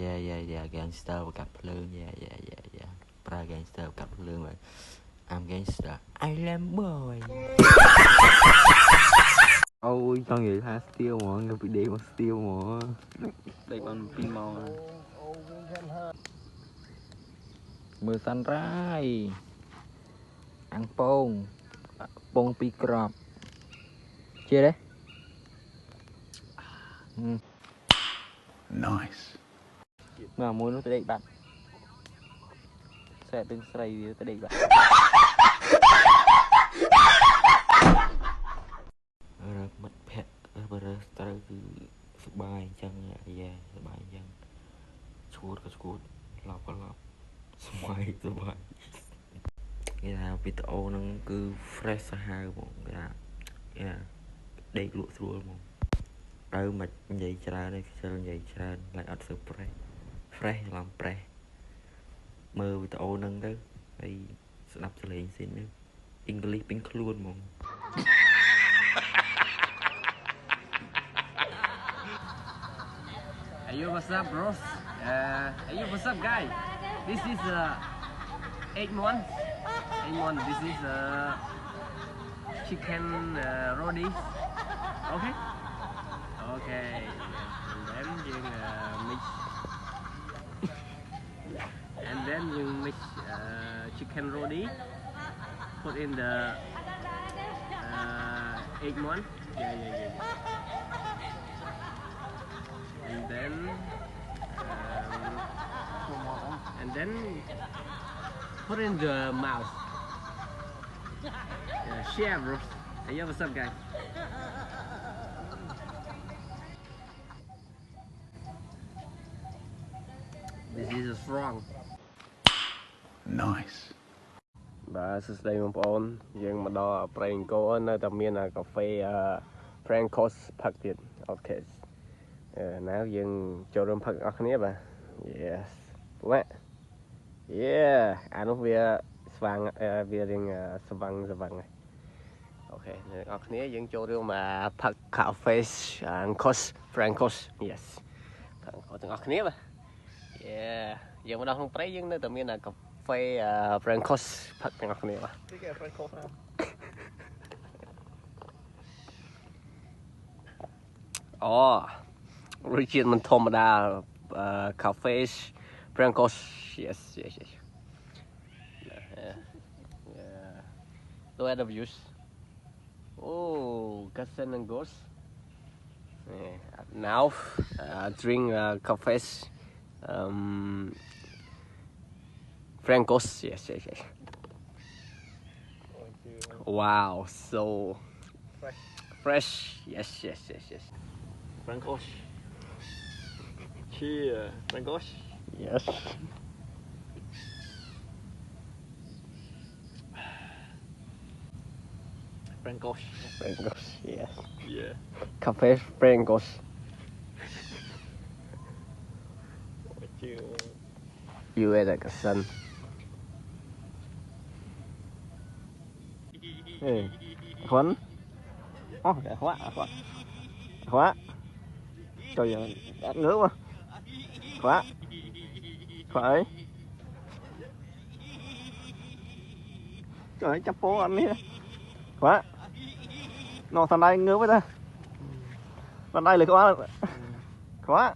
yeah gangster កាត់ភ្លើង yeah ប្រើ gangster កាត់ភ្លើង I'm gangster Island boy អូយចង់និយាយថា steal ហ្មងទៅពីដេកមក steal ហ្មងដេកបាន2ម៉ោងមើល sunrise អាំងពងពង2គ្រាប់ជាទេNice មើលមួយនោះទៅដេកបាត់សេះដឹងស្រីវាទៅដេកបាត់រើមិត្តភ័ក្តិរើត្រូវគឺសុបាយអញ្ចឹងយ៉ាសុបាយអញ្ចឹងឈួតក៏ឈួតឡប់ក៏ឡប់សុបាយគេថាវីដេអូហ្នឹងគឺ fresh សាហាវហ្មងគេថាដេកលក់ស្រួលហ្មងទៅមិននិយាយច្រើនទេខ្ជិលនិយាយច្រើនlạiអត់សូវ fresh ឡំ fresh មើលវីដេអូហ្នឹងទៅហើយស្ដាប់សលេងស៊ីនទៅអ៊ីងគ្លីសពេញខ្លួនហ្មងHey, what's up, bros? Hey, what's up, guy? This is 8-1. 8-1. This is chicken roti. Okay. Okay. And then you mix. And then you mix chicken roti. Put in the 8-1. Yeah. And then put in the mouth. Share, bro. Hey, yo, what's up, guys? This is strong. Nice បាទសួស្តីបងប្អូនយើងមកដល់ប្រេងកូននៅតែមានកាហ្វេ Frankos ផឹកទៀតអូខេណាយើងចូលរួមផឹកអស់គ្នាបាទ Yes ពួកម៉ាក់ Yeah អានោះវាស្វាងវារៀងស្វាំងហើយអូខេអ្នកនរគ្នាយើងចូលរួមមកផឹក Cafe Frankos Yes ផឹកទាំងអស់គ្នាបាទ Yeah យើងមកដល់ក្នុងព្រៃយើងនៅតែមានកាហ្វេ Frankos ផឹកទាំងអស់គ្នាបាទគេ Frankos ណាអូរសជាតិមិនធម្មតា Cafe Frankos yes look at the views oh Kasen and Ghost now drink Cafe Frankos yes wow so fresh yes Frankos cheers Frankos yes Frankos yes yeah Cafe Frankos you at the sun hey Huấn oh cái Hóa trời ơi ăn nước mà Hóa ấy trời ơi chắp phố anh đi Hóa nó thằng đây ngứa với ta thằng đây là Hóa